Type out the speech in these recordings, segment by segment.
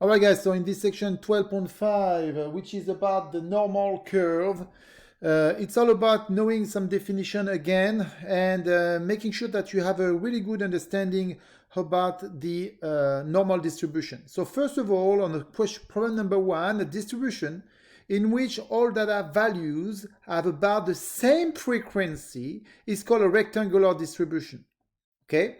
All right, guys, so in this section 12.5, which is about the normal curve, it's all about knowing some definition again and making sure that you have a really good understanding about the normal distribution. So first of all, on the problem number 1, a distribution in which all data values have about the same frequency is called a rectangular distribution. Okay?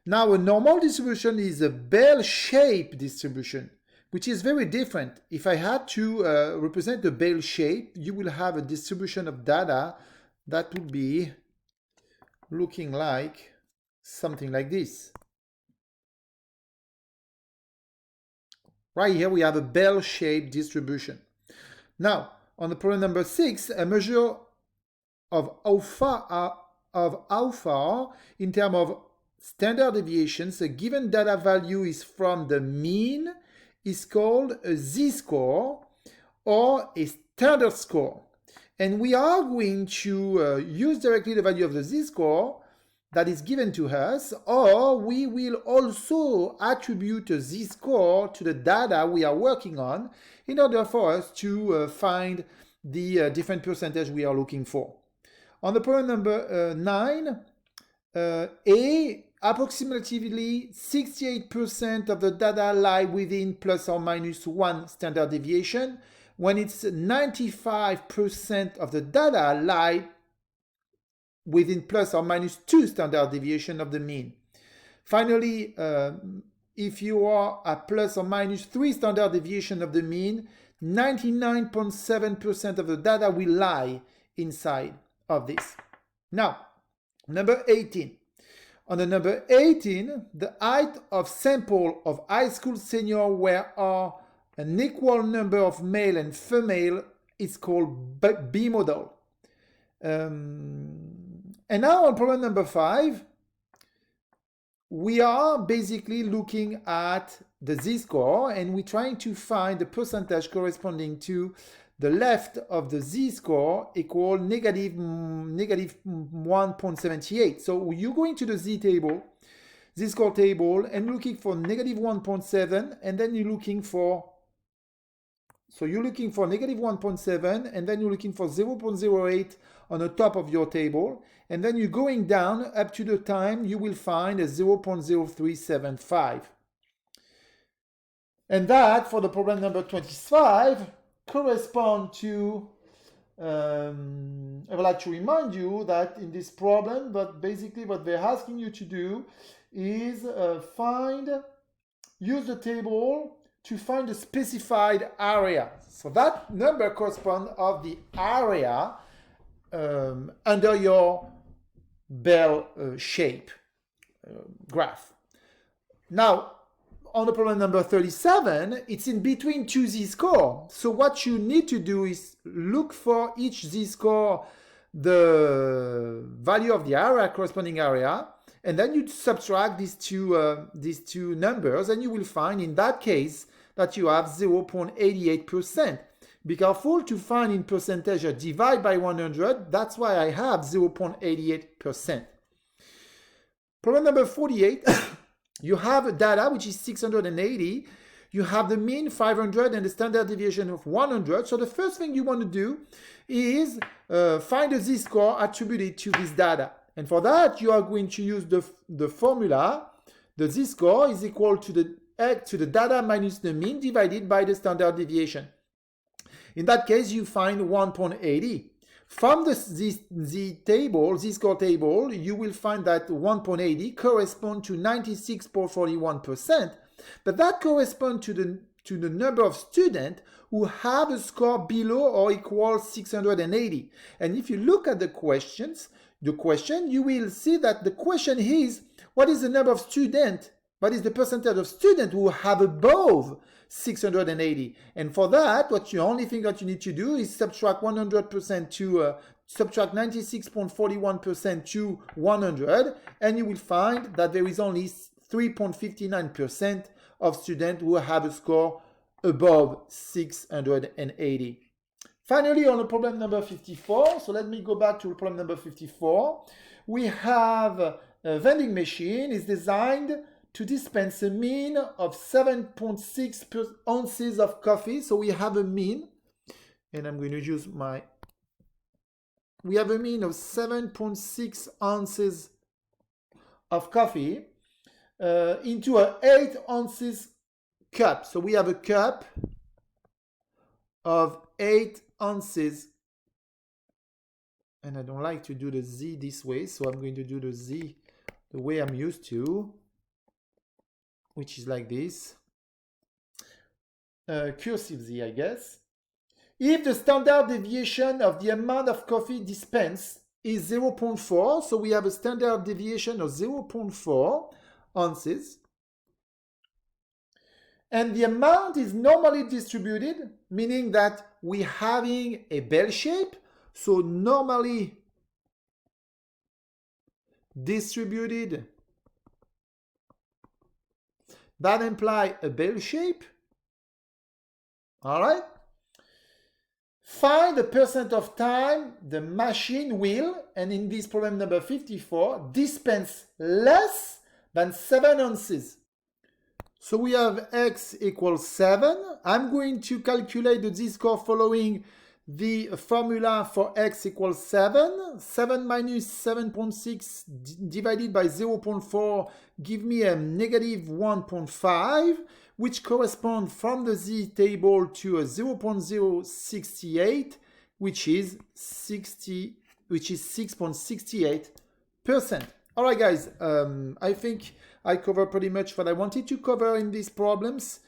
Now, a normal distribution is a bell-shaped distribution, which is very different. If I had to represent a bell shape, you will have a distribution of data that would be looking like something like this. Right here, we have a bell-shaped distribution. Now, on the problem number 6, a measure of how far in terms of standard deviations a given data value is from the mean is called a Z-score or a standard score. And we are going to use directly the value of the Z-score that is given to us, or we will also attribute a Z-score to the data we are working on in order for us to find the different percentage we are looking for. On the problem number 9, approximately 68% of the data lie within plus or minus 1 standard deviation, when it's 95% of the data lie within plus or minus 2 standard deviation of the mean. Finally, if you are at plus or minus 3 standard deviation of the mean, 99.7% of the data will lie inside of this. Now, number 18. On the number 18, the height of sample of high school senior where are an equal number of male and female is called B model. And now on problem number 5, we are basically looking at the Z-score and we're trying to find the percentage corresponding to the left of the Z-score equal negative 1.78. So you're going to the Z-score table, and looking for negative 1.7, and then you're looking for, negative 1.7, and then you're looking for 0.08 on the top of your table, and then you're going down up to the time you will find a 0.0375. And that, for the problem number 25, correspond to, I would like to remind you that in this problem, but basically what they're asking you to do is use the table to find the specified area. So that number corresponds of the area under your bell shape graph. Now, on the problem number 37, it's in between two Z-score. So what you need to do is look for each Z-score the value of the area, corresponding area, and then you subtract these two numbers, and you will find in that case that you have 0.88%. Be careful to find in percentage a divide by 100. That's why I have 0.88%. Problem number 48. You have data which is 680, you have the mean 500 and the standard deviation of 100. So the first thing you want to do is find a Z-score attributed to this data. And for that, you are going to use the formula. The Z-score is equal to the data minus the mean divided by the standard deviation. In that case, you find 1.80. From the Z-score table, you will find that 1.80 corresponds to 96.41%, but that corresponds to the number of students who have a score below or equal 680. And if you look at the question, you will see that the question is, what is the number of students? What is the percentage of students who have above 680? And for that, the only thing that you need to do is subtract 100% to subtract 96.41% to 100, and you will find that there is only 3.59% of students who have a score above 680. Finally, on the problem number 54, so let me go back to problem number 54. We have a vending machine is designed to dispense a mean of 7.6 ounces of coffee. So we have a mean, and I'm going to use my, we have a mean of 7.6 ounces of coffee into a 8 ounces cup. So we have a cup of 8 ounces, and I don't like to do the Z this way, so I'm going to do the Z the way I'm used to, which is like this, cursive Z, I guess. If the standard deviation of the amount of coffee dispensed is 0.4, so we have a standard deviation of 0.4 ounces, and the amount is normally distributed, meaning that we're having a bell shape, so normally distributed, that implies a bell shape. All right? Find the percent of time the machine will, and in this problem number 54, dispense less than 7 ounces. So we have x equals 7. I'm going to calculate the Z-score following the formula for x equals 7. 7 minus 7.6 divided by 0.4 give me a negative 1.5, which corresponds from the Z table to a 0.068, which is 6.68%. All right, guys, I think I covered pretty much what I wanted to cover in these problems.